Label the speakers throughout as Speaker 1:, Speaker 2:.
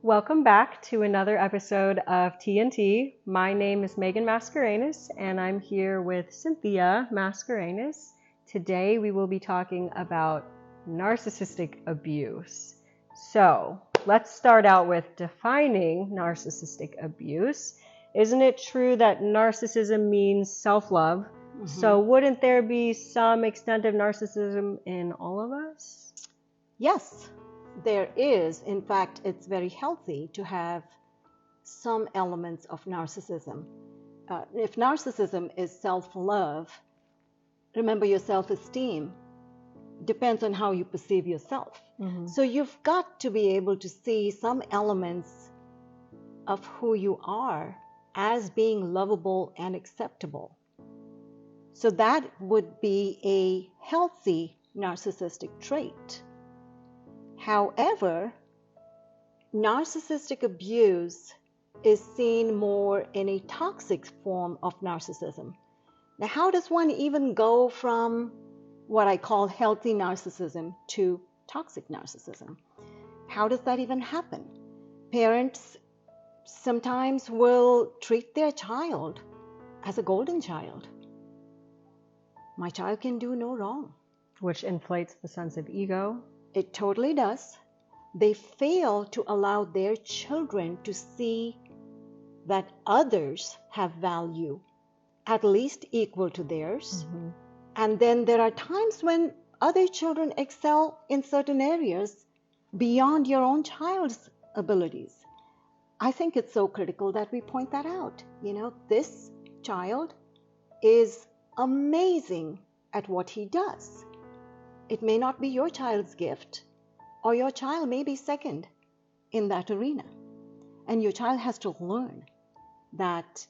Speaker 1: Welcome back to another episode of TNT. My name is Megan Mascarenas, and I'm here with Cynthia Mascarenas. Today we will be talking about narcissistic abuse. So let's start out with defining narcissistic abuse. Isn't it true that narcissism means self-love?
Speaker 2: Mm-hmm.
Speaker 1: So wouldn't there be some extent of narcissism in all of us?
Speaker 2: Yes, there is. In fact, it's very healthy to have some elements of narcissism. If narcissism is self-love, remember your self-esteem depends on how you perceive yourself.
Speaker 1: Mm-hmm.
Speaker 2: So you've got to be able to see some elements of who you are as being lovable and acceptable. So that would be a healthy narcissistic trait. However, narcissistic abuse is seen more in a toxic form of narcissism. Now, how does one even go from what I call healthy narcissism to toxic narcissism? How does that even happen? Parents sometimes will treat their child as a golden child. My child can do no wrong.
Speaker 1: Which inflates the sense of ego.
Speaker 2: It totally does. They fail to allow their children to see that others have value, at least equal to theirs.
Speaker 1: Mm-hmm.
Speaker 2: And then there are times when other children excel in certain areas beyond your own child's abilities. I think it's so critical that we point that out. This child is amazing at what he does. It may not be your child's gift, or your child may be second in that arena. And your child has to learn that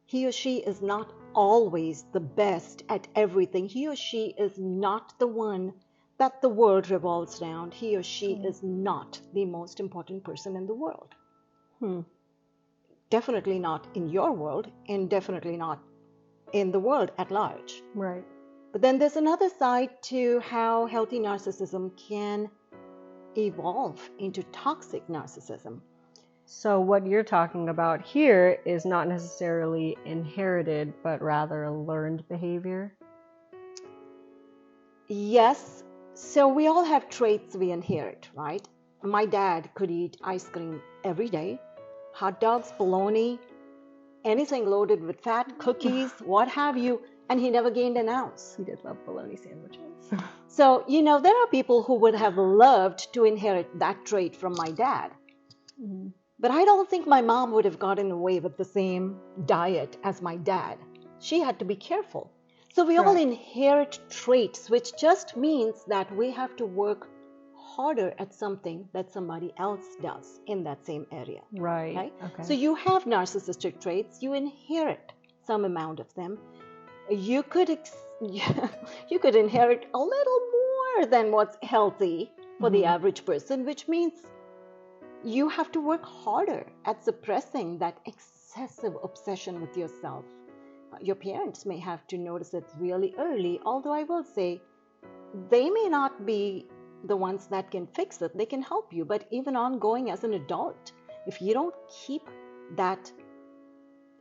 Speaker 2: he or she is not always the best at everything. He or she is not the one that the world revolves around. He or she is not the most important person in the world. Definitely not in your world, and definitely not in the world at large.
Speaker 1: Right.
Speaker 2: But then there's another side to how healthy narcissism can evolve into toxic narcissism.
Speaker 1: So what you're talking about here is not necessarily inherited, but rather a learned behavior?
Speaker 2: Yes. So we all have traits we inherit, right? My dad could eat ice cream every day, hot dogs, bologna, anything loaded with fat, cookies, what have you, and he never gained an ounce.
Speaker 1: He did love bologna sandwiches.
Speaker 2: So, there are people who would have loved to inherit that trait from my dad.
Speaker 1: Mm-hmm.
Speaker 2: But I don't think my mom would have gotten away with the same diet as my dad. She had to be careful. So we all inherit traits, which just means that we have to work harder at something that somebody else does in that same area.
Speaker 1: Right? Okay.
Speaker 2: So you have narcissistic traits, you inherit some amount of them. You could inherit a little more than what's healthy for the average person, which means you have to work harder at suppressing that excessive obsession with yourself. Your parents may have to notice it really early, although I will say they may not be the ones that can fix it. They can help you, but even ongoing as an adult, if you don't keep that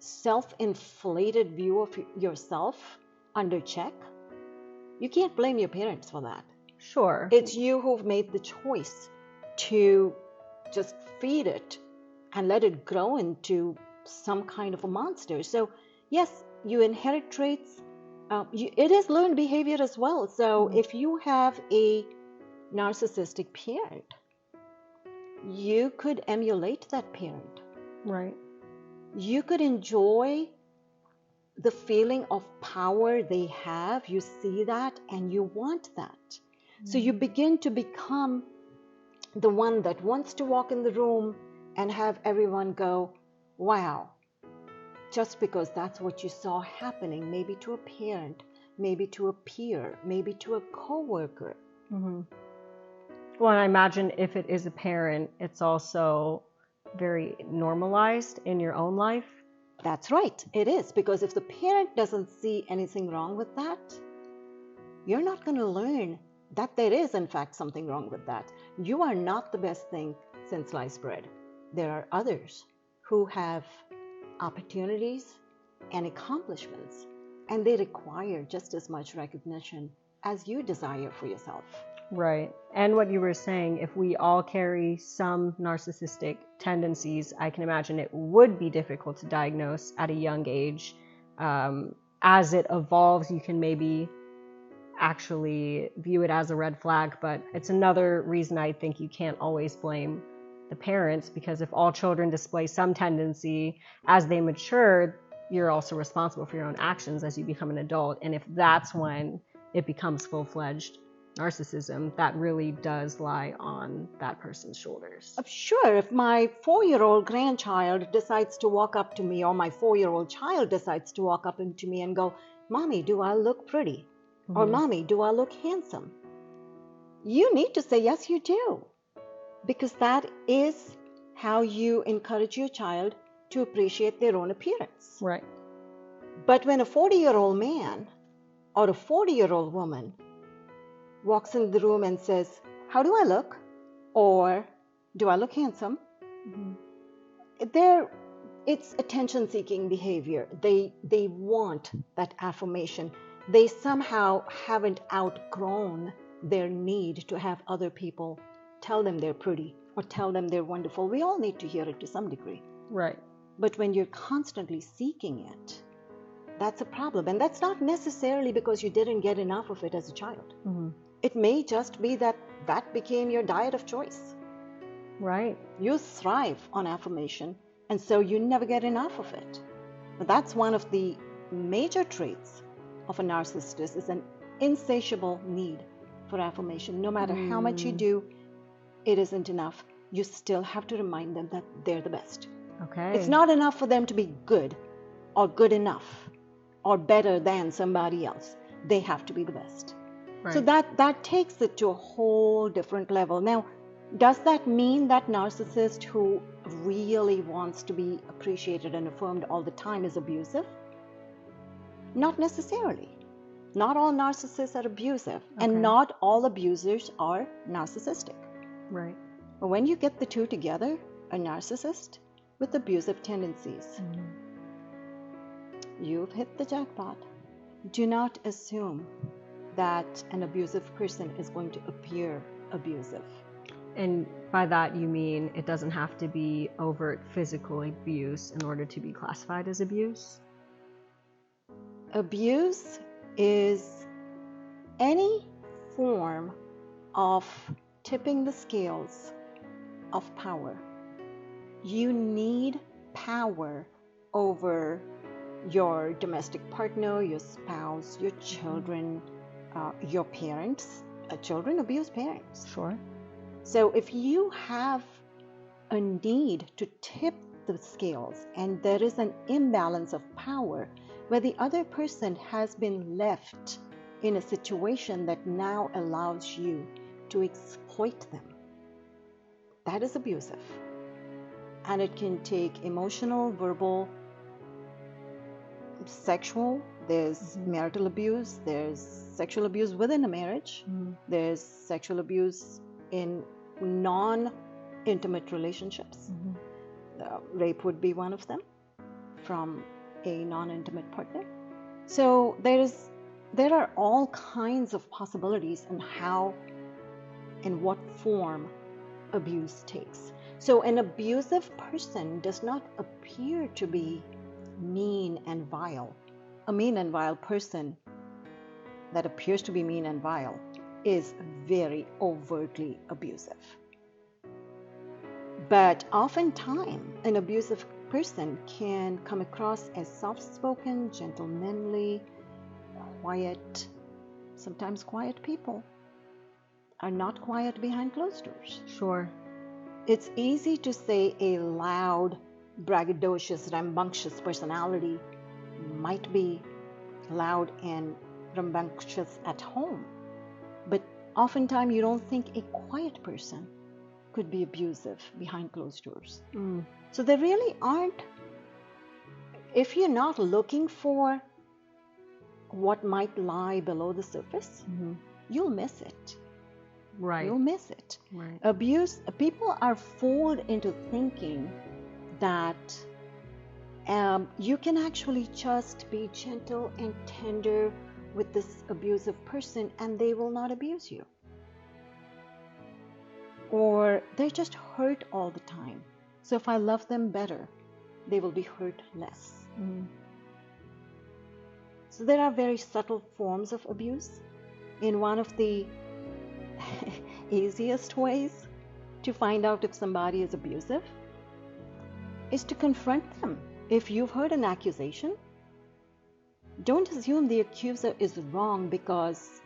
Speaker 2: self-inflated view of yourself under check, you can't blame your parents for that.
Speaker 1: Sure.
Speaker 2: It's you who've made the choice to just feed it and let it grow into some kind of a monster. So yes, you inherit traits. It is learned behavior as well. So if you have a narcissistic parent, you could emulate that parent.
Speaker 1: Right.
Speaker 2: You could enjoy the feeling of power they have. You see that and you want that. So you begin to become the one that wants to walk in the room and have everyone go, wow, just because that's what you saw happening, maybe to a parent, maybe to a peer, maybe to a coworker.
Speaker 1: Mm-hmm. Well, I imagine if it is a parent, it's also very normalized in your own life.
Speaker 2: That's right, it is. Because if the parent doesn't see anything wrong with that, you're not going to learn that there is, in fact, something wrong with that. You are not the best thing since sliced bread. there are others who have opportunities and accomplishments, and they require just as much recognition as you desire for yourself.
Speaker 1: Right. And what you were saying, if we all carry some narcissistic tendencies, I can imagine it would be difficult to diagnose at a young age. As it evolves, you can maybe actually view it as a red flag, but it's another reason I think you can't always blame the parents, because if all children display some tendency as they mature, you're also responsible for your own actions as you become an adult. And if that's when it becomes full-fledged narcissism, that really does lie on that person's shoulders.
Speaker 2: Sure, if my 4-year-old grandchild decides to walk up to me, or my 4-year-old child decides to walk up to me and go, "Mommy, do I look pretty?" Or, "Mommy, do I look handsome?" You need to say, yes, you do. Because that is how you encourage your child to appreciate their own appearance.
Speaker 1: Right.
Speaker 2: But when a 40-year-old man or a 40-year-old woman walks in the room and says, "How do I look?" or "Do I look handsome?" It's attention-seeking behavior. They want that affirmation. They somehow haven't outgrown their need to have other people tell them they're pretty or tell them they're wonderful. We all need to hear it to some degree.
Speaker 1: Right.
Speaker 2: But when you're constantly seeking it, that's a problem. And that's not necessarily because you didn't get enough of it as a child. It may just be that that became your diet of choice.
Speaker 1: Right.
Speaker 2: You thrive on affirmation, and so you never get enough of it. But that's one of the major traits of a narcissist, is an insatiable need for affirmation. No matter how much you do, it isn't enough. You still have to remind them that they're the best.
Speaker 1: Okay.
Speaker 2: It's not enough for them to be good or good enough or better than somebody else. They have to be the best.
Speaker 1: Right.
Speaker 2: So that takes it to a whole different level. Now, does that mean that narcissist who really wants to be appreciated and affirmed all the time is abusive? Not necessarily. Not all narcissists are abusive, and not all abusers are narcissistic.
Speaker 1: Right.
Speaker 2: But when you get the two together, a narcissist with abusive tendencies, you've hit the jackpot. Do not assume that an abusive person is going to appear abusive.
Speaker 1: And by that you mean it doesn't have to be overt physical abuse in order to be classified as abuse?
Speaker 2: Abuse is any form of tipping the scales of power. You need power over your domestic partner, your spouse, your children, your parents. Children abuse parents.
Speaker 1: Sure.
Speaker 2: So if you have a need to tip the scales and there is an imbalance of power where the other person has been left in a situation that now allows you to exploit them, that is abusive. And it can take emotional, verbal, sexual. There's marital abuse, there's sexual abuse within a marriage, there's sexual abuse in non-intimate relationships. Rape would be one of them, from a non-intimate partner. So there are all kinds of possibilities in how and what form abuse takes. So an abusive person does not appear to be mean and vile. A mean and vile person that appears to be mean and vile is very overtly abusive. But oftentimes, an abusive person can come across as soft-spoken, gentlemanly, quiet. Sometimes quiet people are not quiet behind closed doors.
Speaker 1: Sure.
Speaker 2: It's easy to say a loud, braggadocious, rambunctious personality might be loud and rambunctious at home. But oftentimes you don't think a quiet person could be abusive behind closed doors. So there really aren't, if you're not looking for what might lie below the surface, you'll miss it.
Speaker 1: Right.
Speaker 2: You'll miss it.
Speaker 1: Right.
Speaker 2: Abuse, people are fooled into thinking that you can actually just be gentle and tender with this abusive person and they will not abuse you. Or they're just hurt all the time. So if I love them better, they will be hurt less.
Speaker 1: Mm-hmm.
Speaker 2: So there are very subtle forms of abuse. In one of the easiest ways to find out if somebody is abusive is to confront them. If you've heard an accusation, don't assume the accuser is wrong because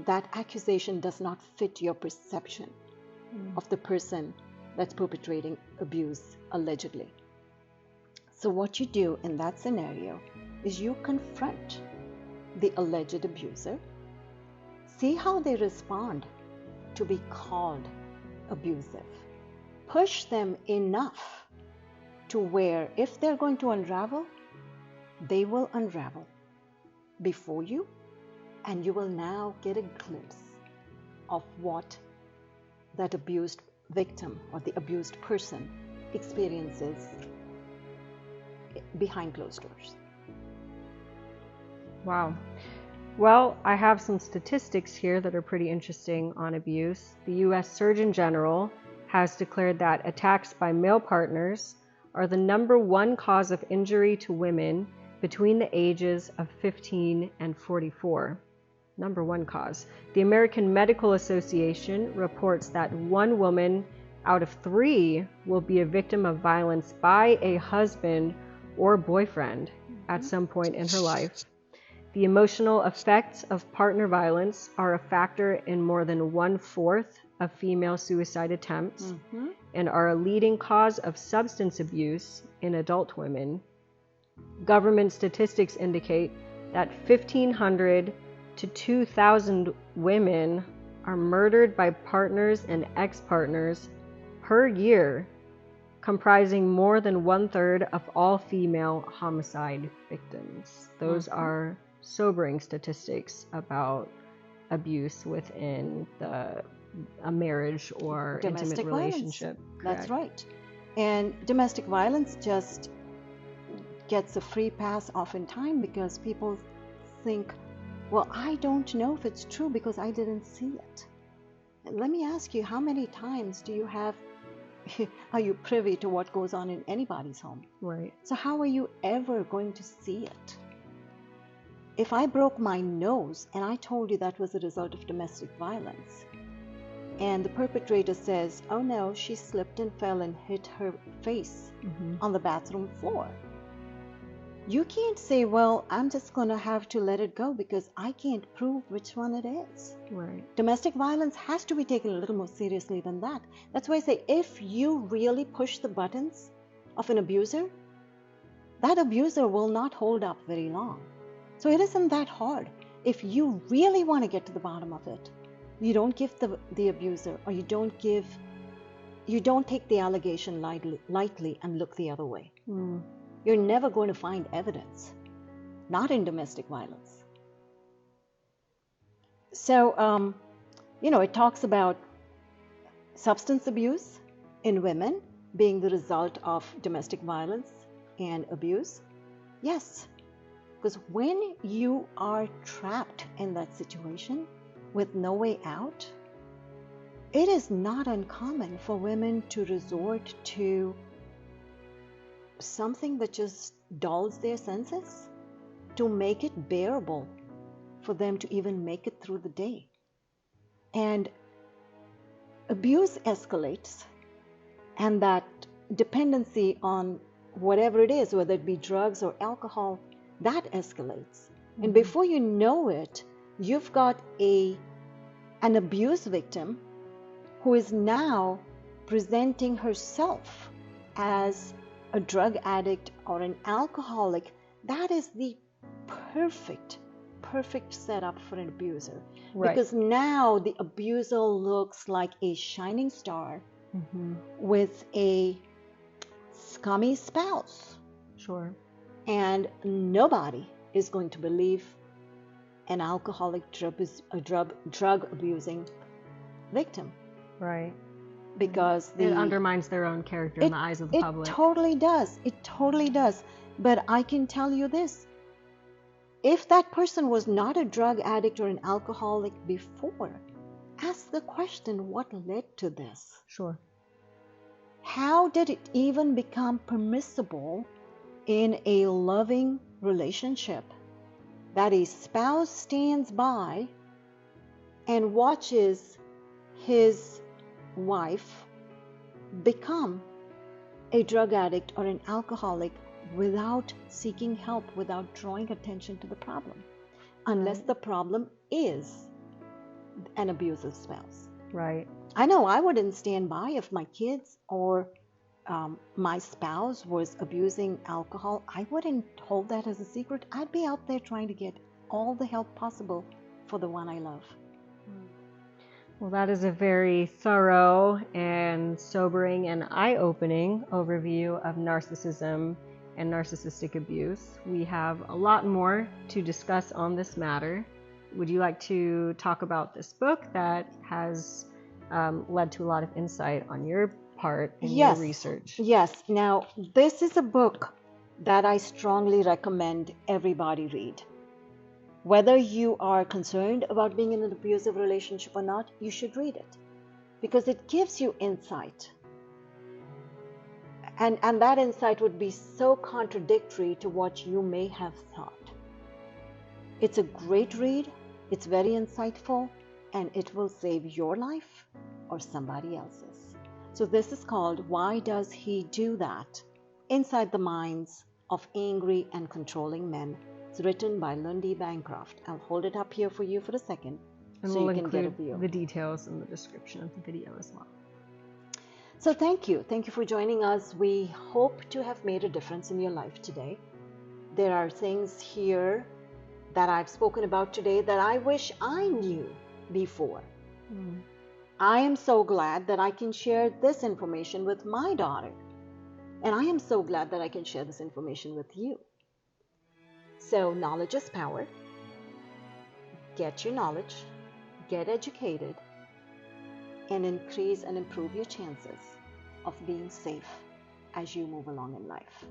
Speaker 2: that accusation does not fit your perception of the person that's perpetrating abuse allegedly. So what you do in that scenario is you confront the alleged abuser, see how they respond to be called abusive, push them enough to where if they're going to unravel, they will unravel before you, and you will now get a glimpse of what that abused victim or the abused person experiences behind closed doors.
Speaker 1: Wow. Well, I have some statistics here that are pretty interesting on abuse. The U.S. Surgeon General has declared that attacks by male partners are the #1 cause of injury to women between the ages of 15 and 44. #1 cause. The American Medical Association reports that 1 woman out of 3 will be a victim of violence by a husband or boyfriend at some point in her life. The emotional effects of partner violence are a factor in more than 1/4 of female suicide attempts and are a leading cause of substance abuse in adult women. Government statistics indicate that 1,500 to 2,000 women are murdered by partners and ex-partners per year, comprising more than 1/3 of all female homicide victims. Those are sobering statistics about abuse within a marriage or
Speaker 2: Domestic
Speaker 1: intimate relationship.
Speaker 2: Violence. That's right. And domestic violence just gets a free pass oftentimes because people think, well, I don't know if it's true because I didn't see it. And let me ask you, how many times are you privy to what goes on in anybody's home?
Speaker 1: Right.
Speaker 2: So how are you ever going to see it? If I broke my nose and I told you that was a result of domestic violence, and the perpetrator says, oh no, she slipped and fell and hit her face on the bathroom floor, you can't say, well, I'm just going to have to let it go because I can't prove which one it is.
Speaker 1: Right.
Speaker 2: Domestic violence has to be taken a little more seriously than that. That's why I say, if you really push the buttons of an abuser, that abuser will not hold up very long. So it isn't that hard. If you really want to get to the bottom of it, you don't give the abuser, or you don't take the allegation lightly and look the other way. You're never going to find evidence, not in domestic violence. So, it talks about substance abuse in women being the result of domestic violence and abuse. Yes, because when you are trapped in that situation with no way out, it is not uncommon for women to resort to something that just dulls their senses to make it bearable for them to even make it through the day. And abuse escalates, and that dependency on whatever it is, whether it be drugs or alcohol, that escalates. And before you know it, you've got an abuse victim who is now presenting herself as a drug addict or an alcoholic. That is the perfect setup for an abuser.
Speaker 1: Right.
Speaker 2: Because now the abuser looks like a shining star with a scummy spouse.
Speaker 1: Sure.
Speaker 2: And nobody is going to believe an alcoholic, drug abusing victim,
Speaker 1: Right.
Speaker 2: because
Speaker 1: It undermines their own character in the eyes of the public.
Speaker 2: It totally does. It totally does. But I can tell you this. If that person was not a drug addict or an alcoholic before, ask the question, what led to this?
Speaker 1: Sure.
Speaker 2: How did it even become permissible in a loving relationship that a spouse stands by and watches his wife become a drug addict or an alcoholic without seeking help, without drawing attention to the problem, unless the problem is an abusive spouse?
Speaker 1: Right.
Speaker 2: I know I wouldn't stand by if my kids or my spouse was abusing alcohol. I wouldn't hold that as a secret. I'd be out there trying to get all the help possible for the one I love.
Speaker 1: Well, that is a very thorough and sobering and eye-opening overview of narcissism and narcissistic abuse. We have a lot more to discuss on this matter. Would you like to talk about this book that has led to a lot of insight on your part in your research?
Speaker 2: Yes. Now, this is a book that I strongly recommend everybody read. Whether you are concerned about being in an abusive relationship or not, you should read it, because it gives you insight. And that insight would be so contradictory to what you may have thought. It's a great read, it's very insightful, and it will save your life or somebody else's. So this is called Why Does He Do That? Inside the Minds of Angry and Controlling Men. It's written by Lundi Bancroft. I'll hold it up here for you for a second,
Speaker 1: and
Speaker 2: so
Speaker 1: we'll
Speaker 2: you can get a view.
Speaker 1: include the details in the description of the video as well.
Speaker 2: So thank you. Thank you for joining us. We hope to have made a difference in your life today. There are things here that I've spoken about today that I wish I knew before. I am so glad that I can share this information with my daughter. And I am so glad that I can share this information with you. So knowledge is power. Get your knowledge, get educated, and increase and improve your chances of being safe as you move along in life.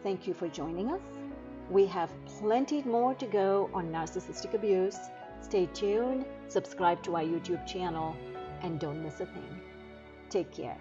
Speaker 2: Thank you for joining us. We have plenty more to go on narcissistic abuse. Stay tuned, subscribe to our YouTube channel, and don't miss a thing. Take care.